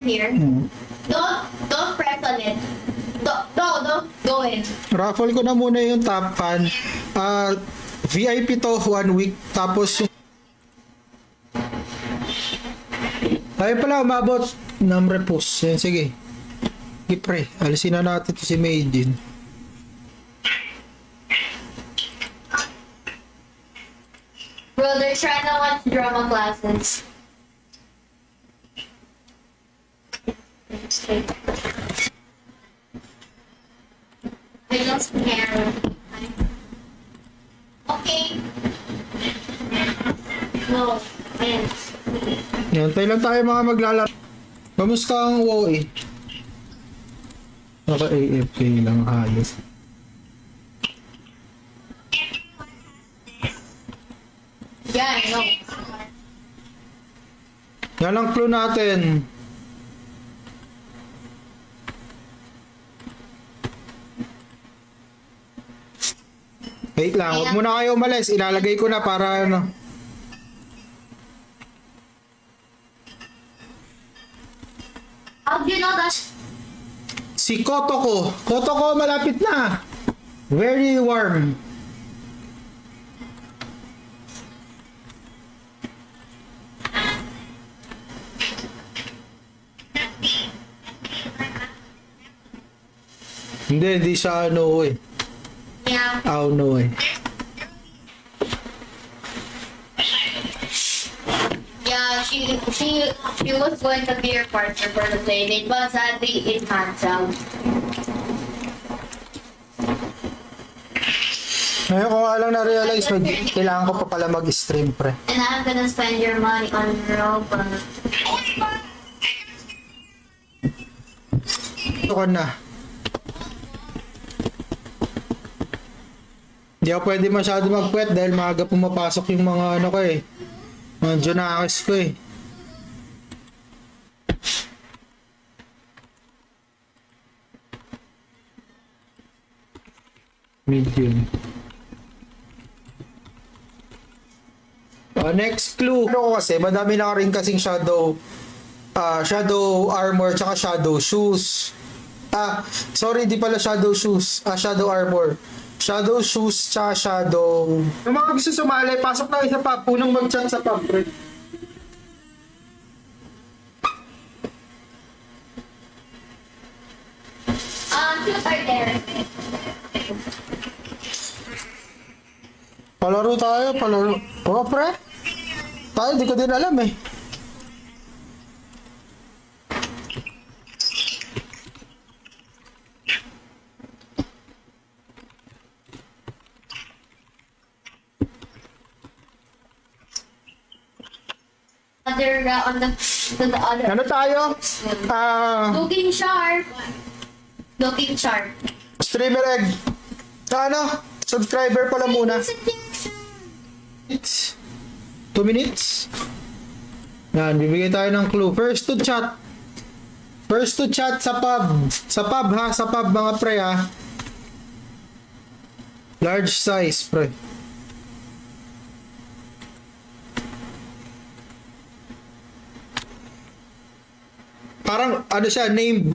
here. Don't press on it. Don't go in. Raffle ko na muna yung top fan. VIP to 1 week. Tapos yung... Tayo pala umabot ng repos. Yan, sige. Ipre. Alisin na natin to si Maiden. Bro, they're trying to watch drama classes. I don't care. Okay. No, man. Yan, tayo lang tayo mga maglalaro. Kamusta ang WoE? Naka-AFK lang ayos. Yeah, I know. Yan ang clue natin. Wait lang, huwag muna kayo umalis. Ilalagay ko na para ano. How do you know that? Si Kotoko. Kotoko, malapit na. Very warm. Hindi siya ano eh. Yeah. Oh no eh. Yeah, she was going to be your partner for the playdate, but sadly it canceled. Ngayon ko nga lang na-realize, kailangan ko pa pala mag-stream pre. And I'm gonna spend your money on Robux. Ito ka na. Hindi ako pwede masyado mag-quit dahil maaga pumapasok yung mga ano ko eh. Mga Junakis ko eh. Medium. Next clue. Ano ko kasi, madami na rin kasing shadow armor tsaka shadow shoes. Sorry, di pala shadow shoes. Shadow armor. Shadow shoes tsaka shadow. Yung mga gusto sumali, pasok na isa pa. Punong mag-chat sa pub, pre. Shoes are there. Palaro tayo, palaro. Oh, pre. Tayo, di ko din alam eh. On the other. Ano tayo? Looking sharp. Looking sharp. Streamer egg. Ano? Subscriber pala muna. 2 minutes. Yan, bibigay tayo ng clue. First to chat. First to chat sa pub. Sa pub ha, sa pub mga pre ha. Large size pre. Parang ano siya, name.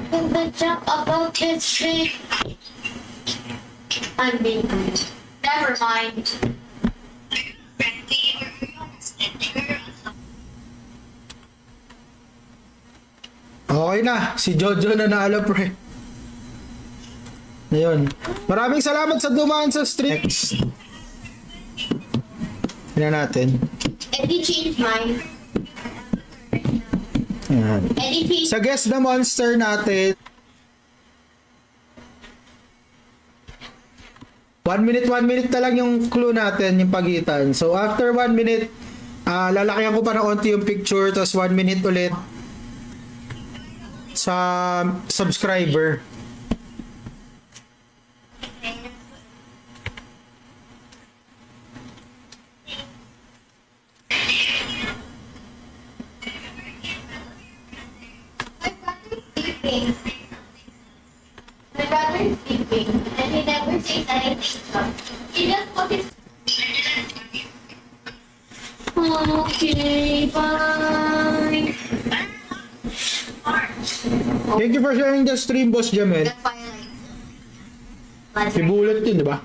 In the jump above this tree. I'm being never mind. Okay na, si Jojo na naalo pre. Ayun. Maraming salamat sa dumaan sa stream. Next. Tingnan natin. Eddie changed mine. Ayan. Eddie changed. Sa guess the monster natin. 1 minute na lang yung clue natin, yung pagitan. So after 1 minute, lalakyan ko pa ng onti yung picture, tapos 1 minute ulit sa subscriber. I he just put his. Okay, bye. Thank you for sharing the stream, Boss Jamel. The firelight. Si Bullet yun, di ba?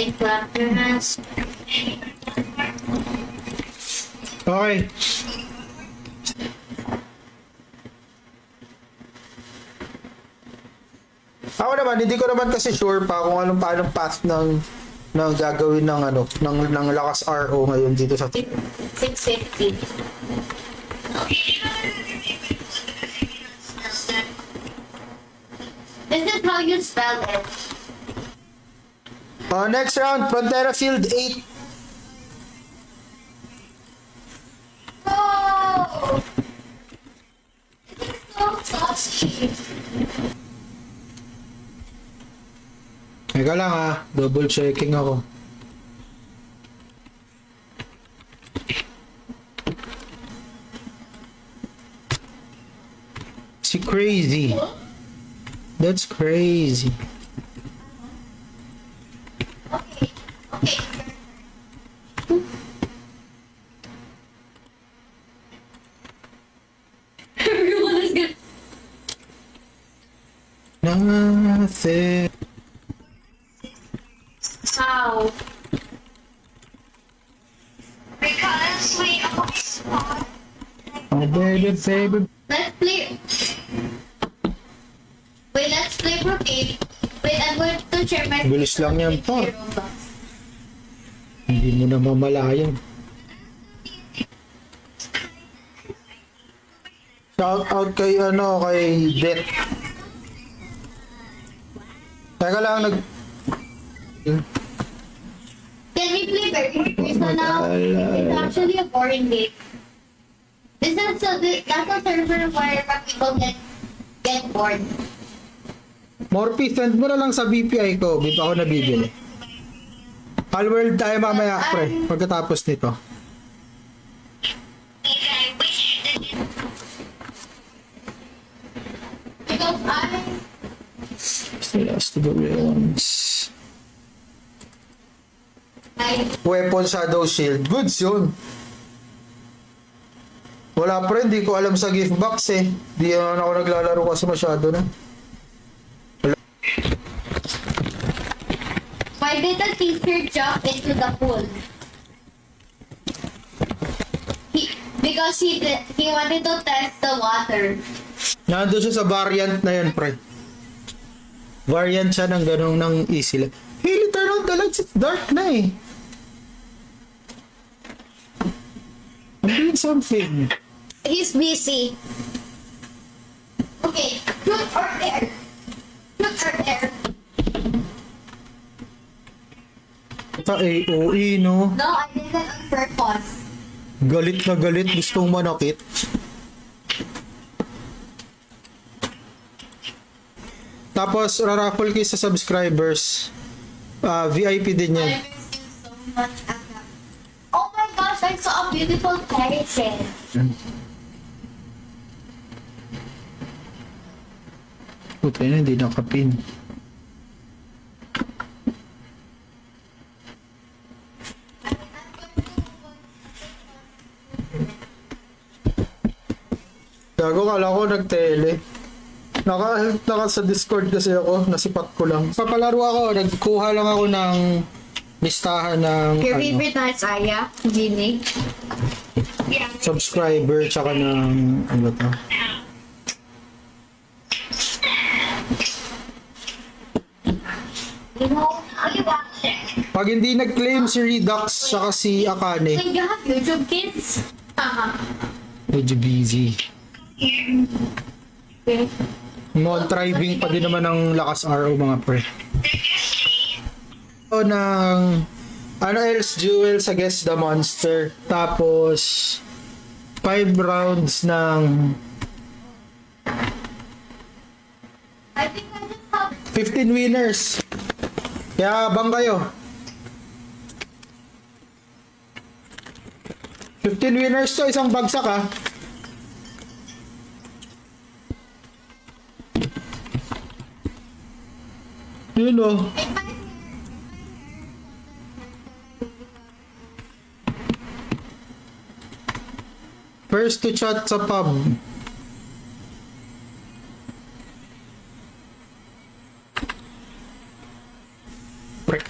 It clap your hands. Okay. Ako naman, hindi ko naman kasi sure pa kung paanong path ng gagawin ng ng lakas RO ngayon dito sa 650. This is how you spell it. next round, Frontera Field 8. Oh! It's so saucy. Teka lang double checking ako. Si crazy. That's crazy. Okay, okay. Everyone is good. Nothing. How? Because we always want Oh, baby, baby. Let's play. Wait, let's play Brocade. Wait, I'm going to share my. Bilis lang yan, pa. Roblox. Hindi mo na mamalayan. Shout out kay kay Det. Teka lang, Can we play very so now? It's actually a boring game. This is that's a server where people get bored. Morphe, send mo na lang sa BPI ko. Bito ako nabibili. Palworld tayo mamaya, pre. Pagkatapos nito. I wish that you Because Still has to do ones. Weapon Shadow Shield. Goods yun. Wala pre, hindi ko alam sa gift box eh. Di naman ako naglalaro kasi masyado na. Why did the teacher jump into the pool? Because he wanted to test the water. Nandun siya sa variant na yan, pre. Variant siya ng ganong ng easy lang. Hey, turn on the lights. It's dark na eh. I'm doing something. He's busy. Okay, truth or dare? Truth or dare? Ito AOE, no? No, I did it on purpose. Galit na galit. Gustong manakit. Tapos, raraffle kayo sa subscribers. VIP din yan. I miss you so much, Aga. Oh my gosh, I saw a beautiful person. Puta yun, hindi nakapin. Gago, kala ko nag-tele. Naka sa Discord kasi ako, nasipat ko lang. Papalaro ako, nagkuha lang ako ng listahan ng Your favorite na is Aya, Ginny. subscriber tsaka ng ano to. You know, you watch it. Pag hindi nag-claim si Redux tsaka si Akane, like you have YouTube kids? medyo busy. Okay. Non-thriving pa din naman ng lakas RO mga pre. O ng ano else jewel sa Guess the Monster. Tapos 5 rounds ng I think I just have 15 winners. Kaya abang kayo. 15 winners to, isang bagsak ah. Yun o. First to chat sa pub. Prick.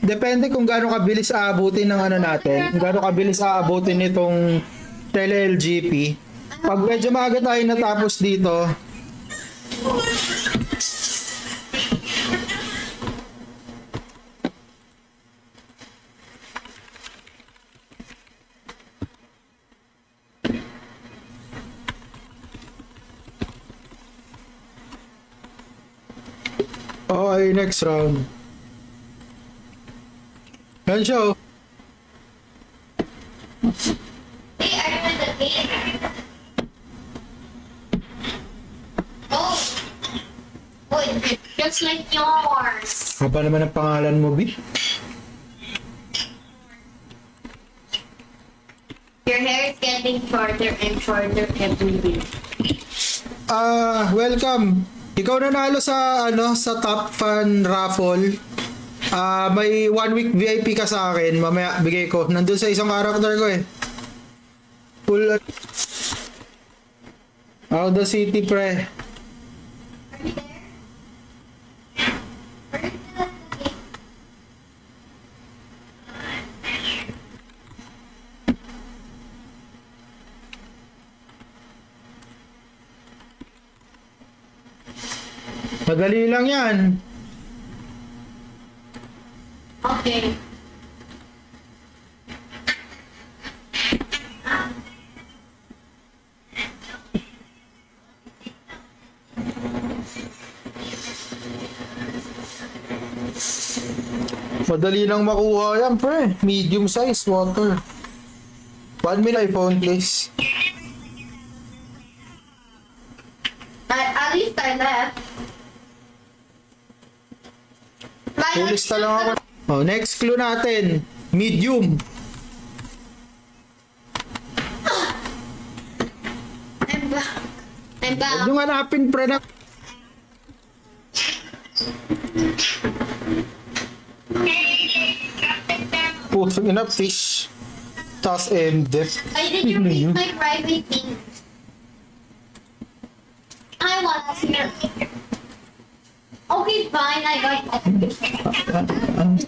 Depende kung gaano kabilis aabutin ng ano natin, kung gaano kabilis aabutin nitong tele-LGP. Pag medyo maaga tayo natapos dito, okay, next round. Yan siya oh. Hey, are you in the game? Oh. Oh, it's just like yours. Ano pa naman ang pangalan mo, B? Your hair is getting shorter and shorter every day. Welcome. Ikaw nanalo sa ano sa Top Fan Raffle. May 1 week VIP ka sa akin. Mamaya bigay ko. Nandun sa isang character ko eh. Full out the city pre. Are you there? Where is the game? Madali lang yan. Okay. Madali lang makuha yan pre. Medium size water. 1 minute iPhone please. At least I left. Pulista lang ako. Oh, next clue natin. Medium. I'm back. I'm Huwag back. nyo hanapin pre na. Pusong ina fish. Tas MDF. I didn't read my private thing. I want to hear. Okay, fine. I got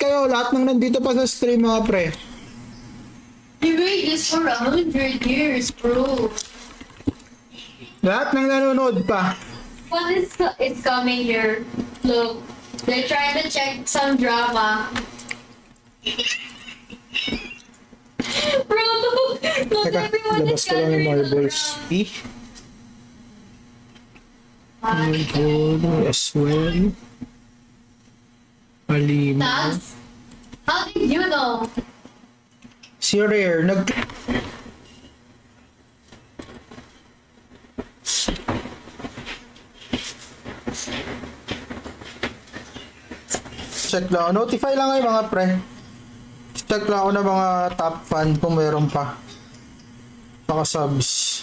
Kayo, lahat ng nandito pa sa stream mga pre. You made this for 100 years, bro. Lahat ng nanonood pa. What is it's coming here? Look, they're trying to check some drama. Bro, look Teka, everyone labas is ko lang yung gathering marbles. around. Marble as well. Alima. Tabs? How did you know? Si Rare, check lang. Notify lang kayo mga pre. Check lang ako ng mga top fan kung meron pa. Saka subs.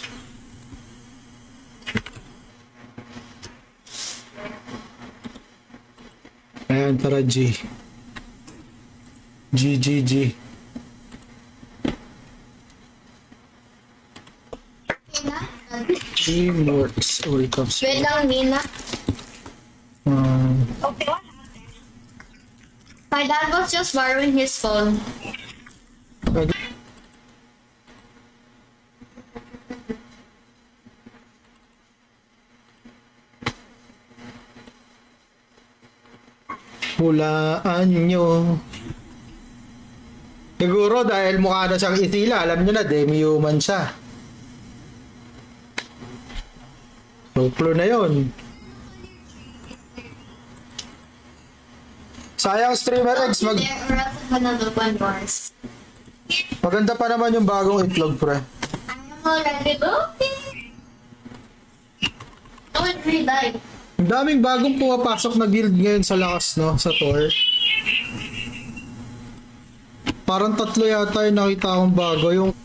Ayan, tara G. G. Teamworks all comes. Wait lang, Nina. Okay, what? My dad was just borrowing his phone. Hulaan nyo. Siguro dahil mukha na siyang itila, alam nyo na, demi-human siya. So, clue na yun. Sayang streamer X, There or else I'm gonna open doors. maganda pa naman yung bagong itlog, pre. I'm already looking. Oh, it really died. Ang daming bagong pumapasok na guild ngayon sa lakas, no? Sa tour. Parang tatlo yata yung nakita akong bago. Yung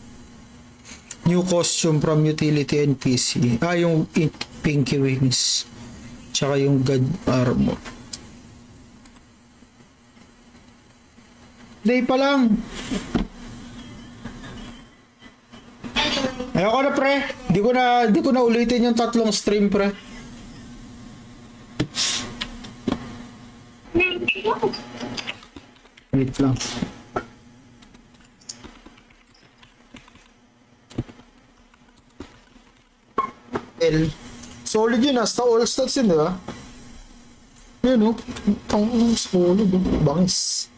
new costume from Utility NPC. Yung Pinky Wings. Tsaka yung God Armor. Day pa lang. Anyway, Ayoko na pre. Di ko na ulitin yung tatlong stream pre. Wait lang. Solid yun, hasta all stats yun, di ba? Yun, oh. Ang solid, oh. Bangis.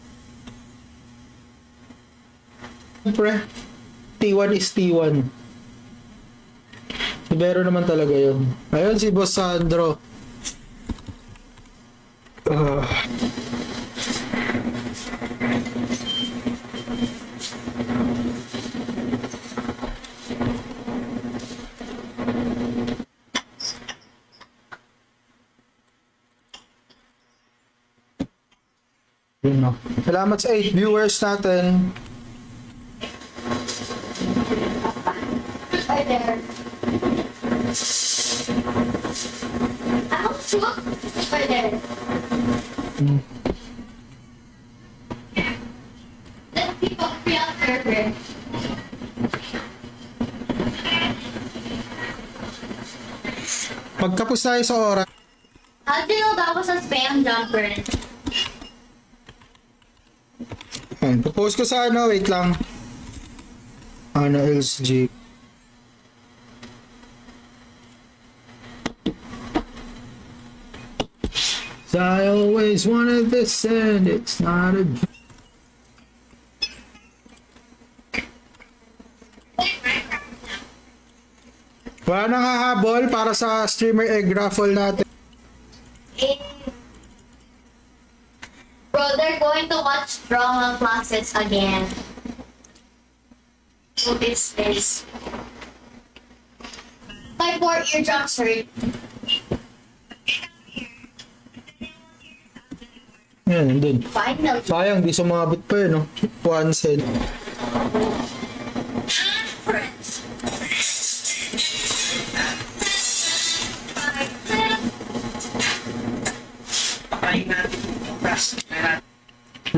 Pre, T1 is T1. Ibero naman talaga yun. Ayun si Boss Sandro. Yun, no. Salamat sa 8 viewers natin. right there. Look, right there. Let people free out server. Pagkapos tayo sa oras, How do you know that was a spam jumper? post ko sa ano, wait lang. Ano else, G? I always wanted this and it's not a... Wala nang hahabol para sa streamer egg raffle natin. Bro, they're going to watch drama classes again. Who is this? My poor eardrums hurt. Yan, dun. Finally. Sayang, di sumabit pa yun, no? 1 cent.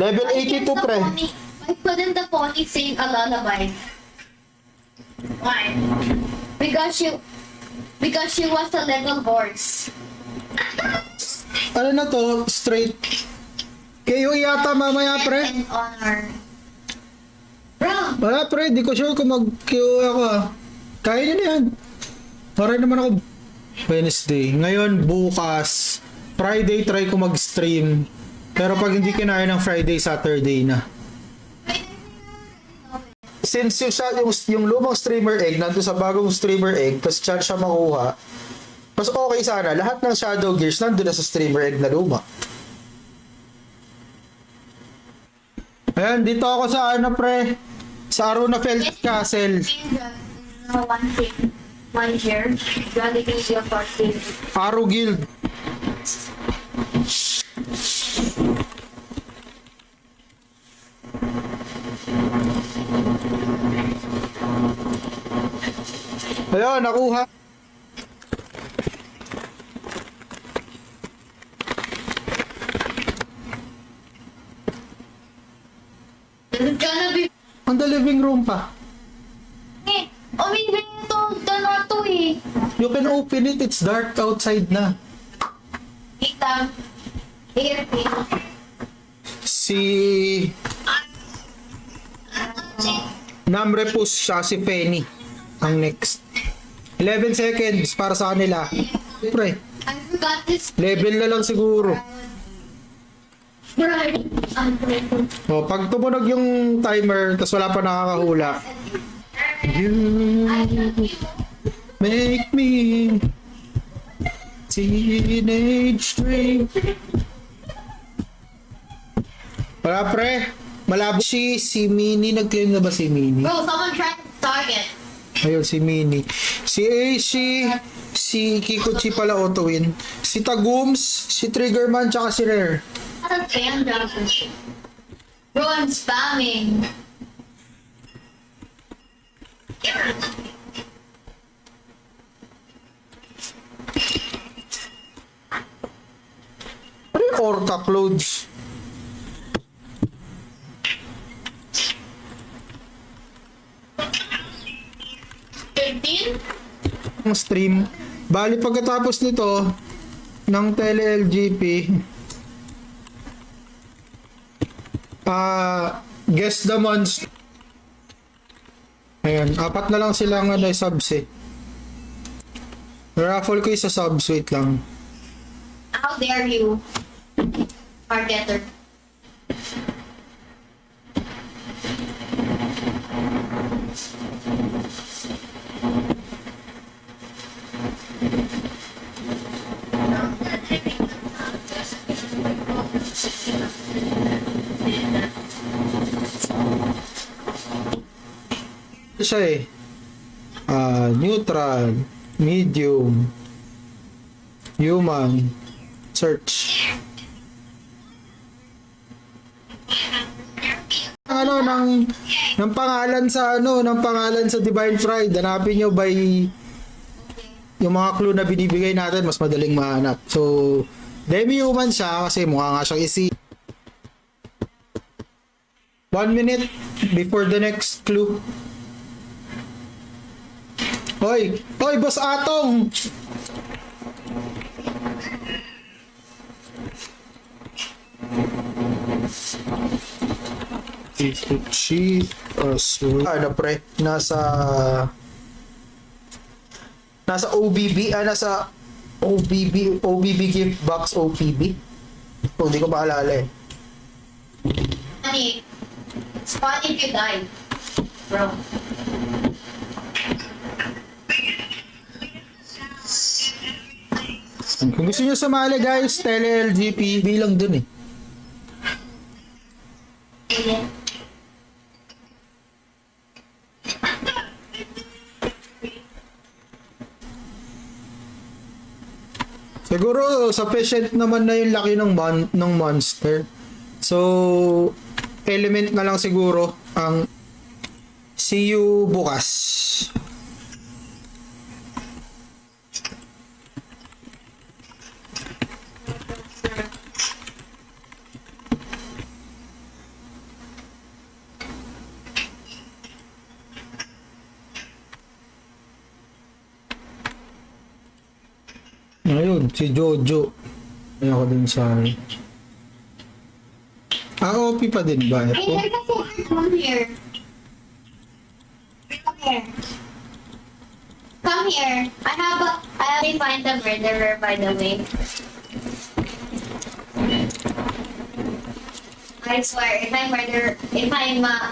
Level 82, pre. Why couldn't the pony sing a lullaby? Why? Because she was a little horse. Ano na to? Straight. KO yata mamaya, pre. And honor. Bro, Wala, pre. Di ko sure kung mag-KO ako, ah. Kaya nyo na yan. Para naman ako Wednesday. Ngayon, bukas. Friday, try ko mag-stream. Pero pag hindi kinaya ng Friday, Saturday na. Since yung lumang streamer egg nandun sa bagong streamer egg, tapos chance siya makuha, mas okay sana. Lahat ng Shadow Gears nandun na sa streamer egg na luma. Ayan, dito ako sa ano, pre. Sa Arunafeld Castle. one thing. One here. Jollibee is your party. Arrow Guild. Ayun, nakuha. There's gonna be... On the living room pa. Eh, umibig ito. Dalawa to eh. You can open it. It's dark outside na. Wait lang. Airplane. Si Namrepus siya, si Penny. Ang next. 11 seconds para sa kanila. Pre, I forgot this. level na lang siguro. Right. O, pag tumunog yung timer, tas wala pa nakakahula. You make me teenage dream. Wala, pre. Malabo si Mini. Nag-claim na ba si Mini? Bro, someone tried to target. Ayun, si Mini. Si Aishi, si Kikuchi pala auto-win. Si Tagums, si Triggerman, tsaka si Rare. That's a spam jumper. Bro, I'm spamming. Ano yung Orca clothes? Ang stream. Bali pagkatapos nito ng tele-LGP, guess the months. Ayan, apat na lang silang subs eh. Raffle ko isa subs, wait lang. How dare you, marketer? Ito siya eh. Neutral, medium, human, search. Ng pangalan sa Divine Pride, hanapin nyo by yung mga clue na binibigay natin, mas madaling mahanap. So, demi-human siya kasi mukha nga siyang isi. 1 minute before the next clue. Hoy, Boss Atong! Cheat ano pre? Nasa OBB gift box OPB. Oh, hindi ko maalala eh. Funny. It's fun if you die, bro. Kung gusto nyo sumali guys, tele-LGP bilang dun eh. Siguro sufficient naman na yung laki ng monster. So element na lang siguro ang see you bukas. Ayun, si Jojo. Ayun ako din sa... OP pa din ba? Hey, Ito? there's a secret room here. Come here. Come here. I have to find the murderer, by the way. I swear, if I'm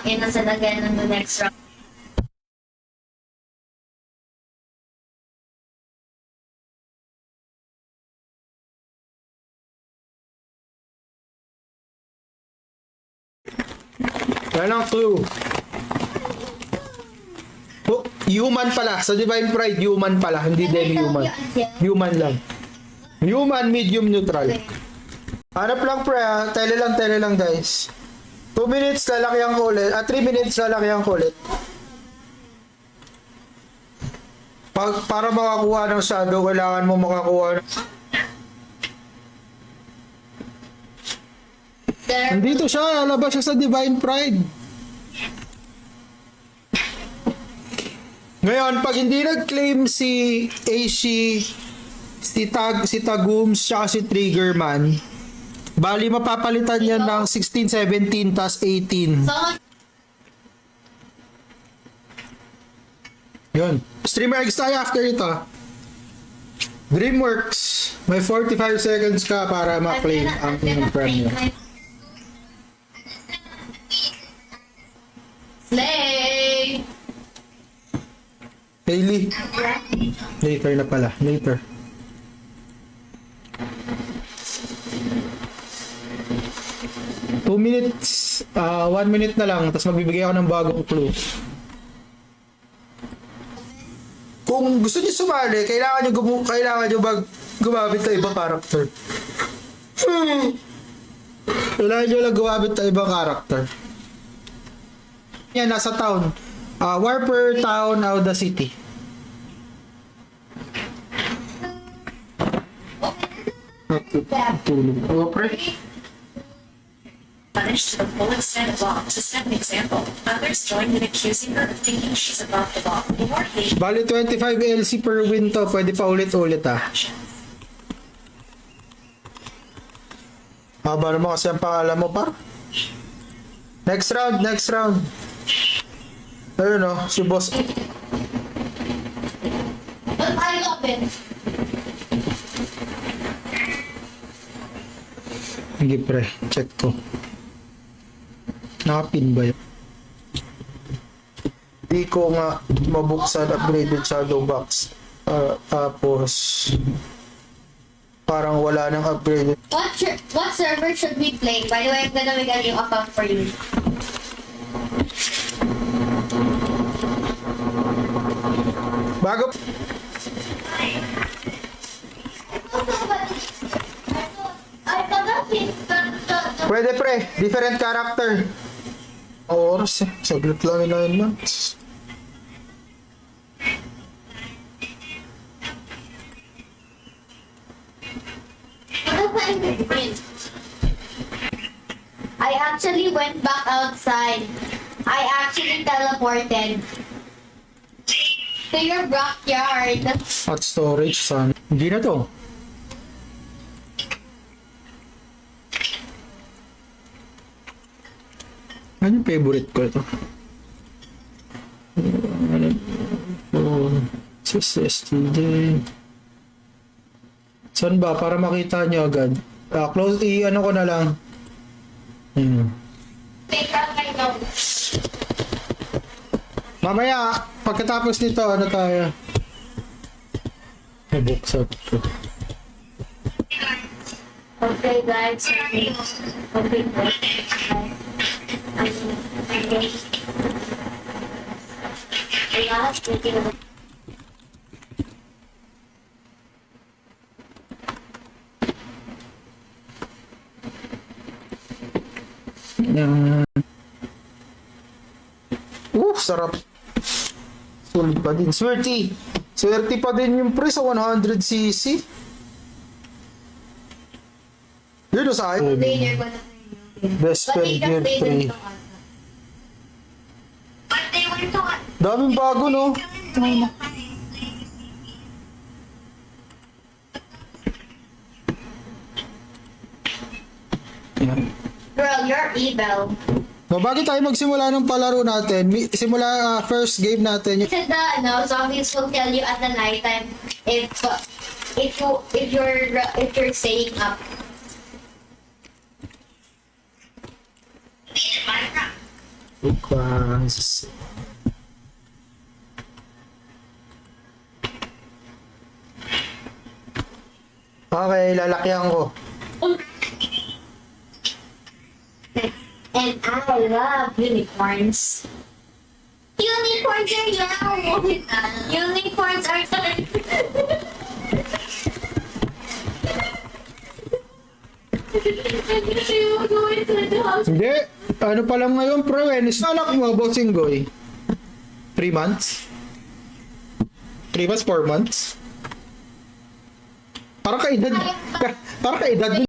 innocent again in the next round. Yan ang clue. Oh, human pala. Sa Divine Pride, human pala. Hindi demi-human. Human lang. Human, medium, neutral. Hanap lang pre ha. Tele lang guys. 2 minutes lalakyan ko ulit. 3 minutes lalakyan ko ulit. Para makakuha ng shadow, kailangan mo makakuha ng... Nandito siya, lalabas siya sa Divine Pride. Ngayon, pag hindi nag-claim si Aishi, si Tagums, tsaka si Triggerman, bali mapapalitan yan ng 16, 17, tas 18. So, Yun. Streamer eggs tayo after ito. Dreamworks, may 45 seconds ka para ma-claim ang inyong premium. Slay! Hailey. Later na pala. Later. Two minutes. 1 minute na lang. Tapos magbibigay ako ng bagong clue. Kung gusto niyo sumali, kailangan niyo gumamit ng ibang character. Kailangan niyo lang gumamit ng ibang character. Yan, nasa town. Warper Town, Auda City. Tulog. Oh, pre. Punished to the full extent of law. To set an example, others join in accusing her of thinking she's above the law or hate Bali 25 LC per win to. Pwede pa ulit-ulit actions. Haba naman kasi ang pangalan mo, par. Next round. Ayun o, si boss. But I love it. Hindi pre, check ko. Nakapin ba yun? Di ko nga mabuksan upgraded shadow box. Tapos parang wala nang upgraded. What server should we play? By the way, I'm gonna make a new account for you. Bago I forgot the pwede pre, different character. Oras eh, saglit lang yung 9 months. I actually went back outside. I actually teleported to your backyard. At storage son. Hindi na to. Ano yung favorite ko ito? SSTJ. Saan ba? Para makita nyo agad. Close, ano ko na lang. Take out my notes. Mamaya, pagkatapos nito, ano tayo? Nabuksan ko. Okay, guys. Okay, guys. Yan. Sarap. Solid pa din. Swerte. Swerte pa din yung pre sa 100cc. Yun o sa akin. Later ko na. Best But friend they gear just pre. But they went to Daming bago no. Yan. Girl, you're evil. No, bago tayo magsimula ng palaro natin, simula first game natin. Said the zombies will tell you at the night time if you're staying up. Minecraft. Because okay, lalakyan ko. And I love unicorns. Unicorns are loud. Unicorns are Hindi. Ano pa lang ngayon, pre? Anak mo, bossing goy. 3 months? 3 months, 4 months? Parang kaedad. Parang kaedad